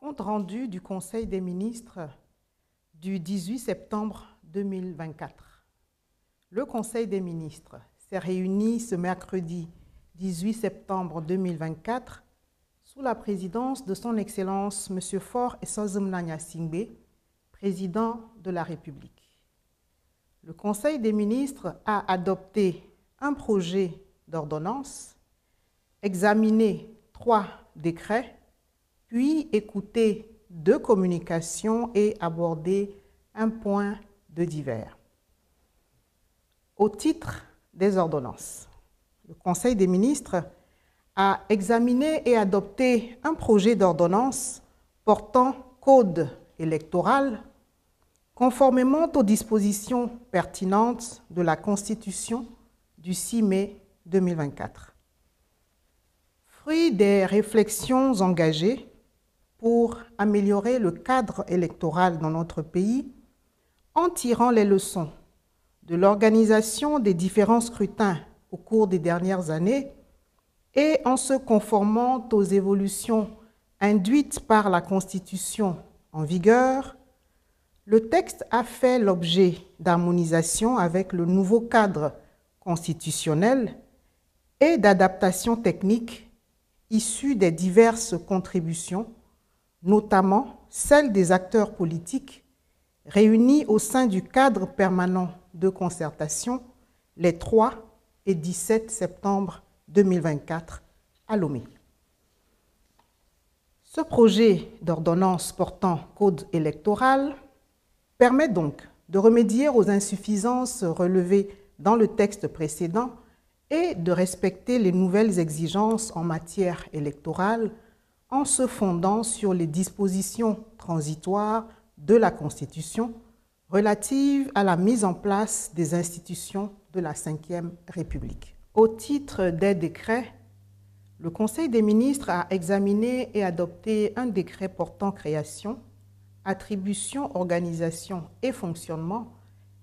Compte rendu du Conseil des ministres du 18 septembre 2024. Le Conseil des ministres s'est réuni ce mercredi 18 septembre 2024 sous la présidence de son Excellence M. Faure Essozomna Gnassingbé, président de la République. Le Conseil des ministres a adopté un projet d'ordonnance, examiné 3 décrets, puis écouté 2 communications et abordé un point de divers. Au titre des ordonnances, le Conseil des ministres a examiné et adopté un projet d'ordonnance portant code électoral conformément aux dispositions pertinentes de la Constitution du 6 mai 2024. Fruit des réflexions engagées pour améliorer le cadre électoral dans notre pays, en tirant les leçons de l'organisation des différents scrutins au cours des dernières années et en se conformant aux évolutions induites par la Constitution en vigueur, le texte a fait l'objet d'harmonisation avec le nouveau cadre constitutionnel et d'adaptations techniques issues des diverses contributions, notamment celles des acteurs politiques réunis au sein du cadre permanent de concertation les 3 et 17 septembre 2024 à Lomé. Ce projet d'ordonnance portant code électoral permet donc de remédier aux insuffisances relevées dans le texte précédent et de respecter les nouvelles exigences en matière électorale en se fondant sur les dispositions transitoires de la Constitution relatives à la mise en place des institutions de la Ve République. Au titre des décrets, le Conseil des ministres a examiné et adopté un décret portant création, attribution, organisation et fonctionnement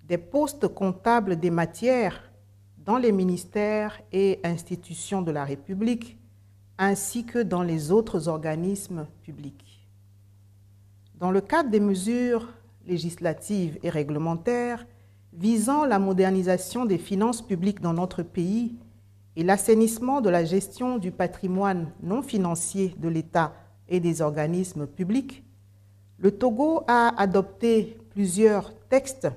des postes comptables des matières dans les ministères et institutions de la République, ainsi que dans les autres organismes publics. Dans le cadre des mesures législatives et réglementaires visant la modernisation des finances publiques dans notre pays et l'assainissement de la gestion du patrimoine non financier de l'État et des organismes publics, le Togo a adopté plusieurs textes,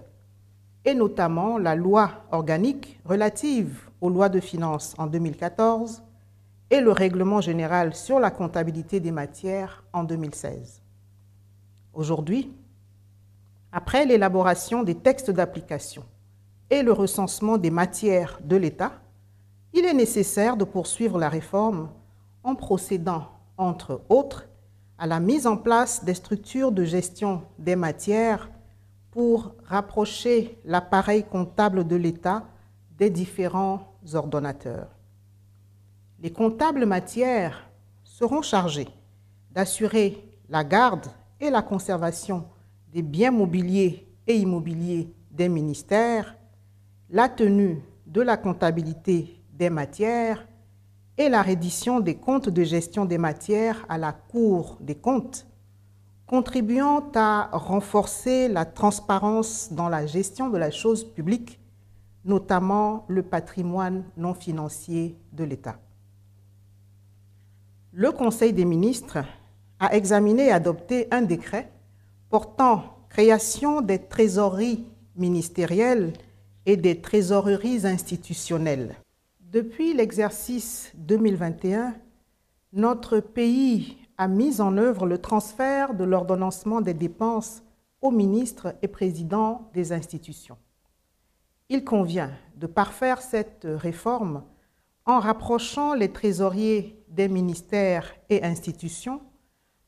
et notamment la loi organique relative aux lois de finances en 2014 et le règlement général sur la comptabilité des matières en 2016. Aujourd'hui, après l'élaboration des textes d'application et le recensement des matières de l'État, il est nécessaire de poursuivre la réforme en procédant, entre autres, à la mise en place des structures de gestion des matières pour rapprocher l'appareil comptable de l'État des différents ordonnateurs. Les comptables matières seront chargés d'assurer la garde et la conservation des biens mobiliers et immobiliers des ministères, la tenue de la comptabilité des matières et la reddition des comptes de gestion des matières à la Cour des comptes, contribuant à renforcer la transparence dans la gestion de la chose publique, notamment le patrimoine non financier de l'État. Le Conseil des ministres a examiné et adopté un décret portant création des trésoreries ministérielles et des trésoreries institutionnelles. Depuis l'exercice 2021, notre pays a mis en œuvre le transfert de l'ordonnancement des dépenses aux ministres et présidents des institutions. Il convient de parfaire cette réforme en rapprochant les trésoriers des ministères et institutions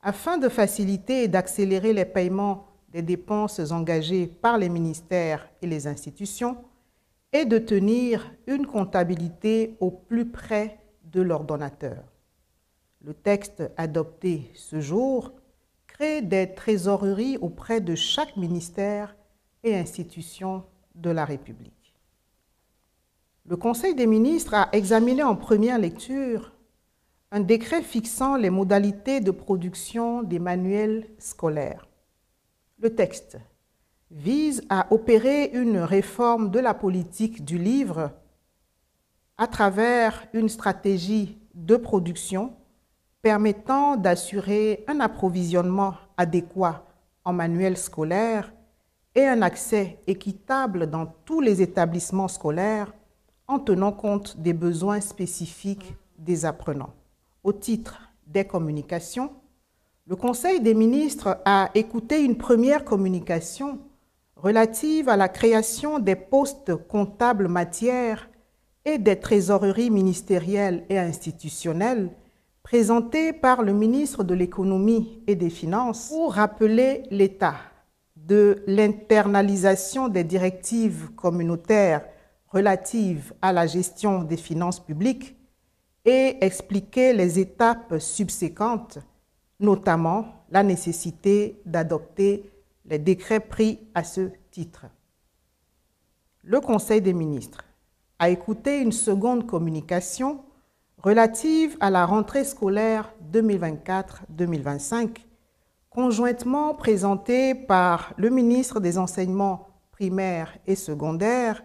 afin de faciliter et d'accélérer les paiements des dépenses engagées par les ministères et les institutions et de tenir une comptabilité au plus près de l'ordonnateur. Le texte adopté ce jour crée des trésoreries auprès de chaque ministère et institution de la République. Le Conseil des ministres a examiné en première lecture un décret fixant les modalités de production des manuels scolaires. Le texte vise à opérer une réforme de la politique du livre à travers une stratégie de production permettant d'assurer un approvisionnement adéquat en manuels scolaires et un accès équitable dans tous les établissements scolaires en tenant compte des besoins spécifiques des apprenants. Au titre des communications, le Conseil des ministres a écouté une première communication relative à la création des postes comptables matières et des trésoreries ministérielles et institutionnelles présentée par le ministre de l'Économie et des Finances pour rappeler l'état de l'internalisation des directives communautaires relatives à la gestion des finances publiques et expliquer les étapes subséquentes, notamment la nécessité d'adopter les décrets pris à ce titre. Le Conseil des ministres a écouté une seconde communication relative à la rentrée scolaire 2024-2025, conjointement présentée par le ministre des Enseignements primaires et secondaires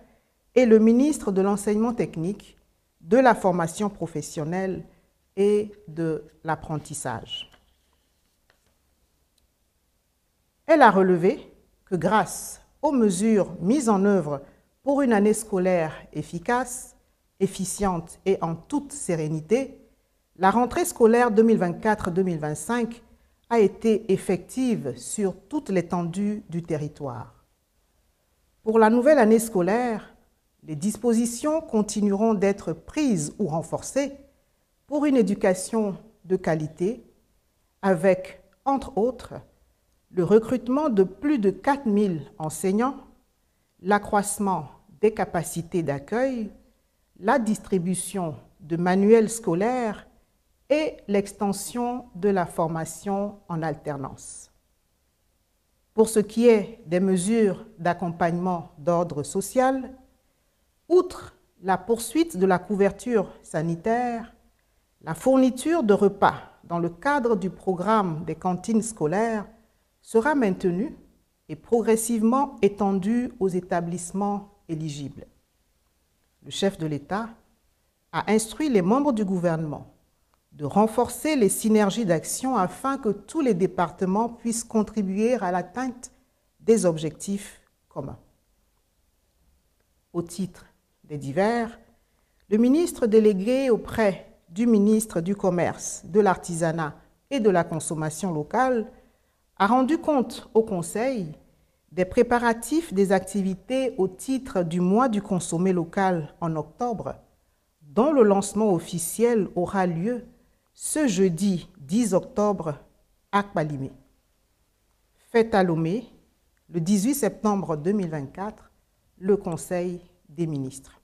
et le ministre de l'Enseignement technique, de la formation professionnelle et de l'apprentissage. Elle a relevé que grâce aux mesures mises en œuvre pour une année scolaire efficace, efficiente et en toute sérénité, la rentrée scolaire 2024-2025 a été effective sur toute l'étendue du territoire. Pour la nouvelle année scolaire, les dispositions continueront d'être prises ou renforcées pour une éducation de qualité avec, entre autres, le recrutement de plus de 4 000 enseignants, l'accroissement des capacités d'accueil, la distribution de manuels scolaires et l'extension de la formation en alternance. Pour ce qui est des mesures d'accompagnement d'ordre social, outre la poursuite de la couverture sanitaire, la fourniture de repas dans le cadre du programme des cantines scolaires sera maintenue et progressivement étendue aux établissements éligibles. Le chef de l'État a instruit les membres du gouvernement de renforcer les synergies d'action afin que tous les départements puissent contribuer à l'atteinte des objectifs communs. Au titre des divers, le ministre délégué auprès du ministre du Commerce, de l'Artisanat et de la Consommation locale a rendu compte au Conseil des préparatifs des activités au titre du mois du consommé local en octobre, dont le lancement officiel aura lieu ce jeudi 10 octobre à Kpalimé. Fait à Lomé, le 18 septembre 2024, le Conseil des ministres.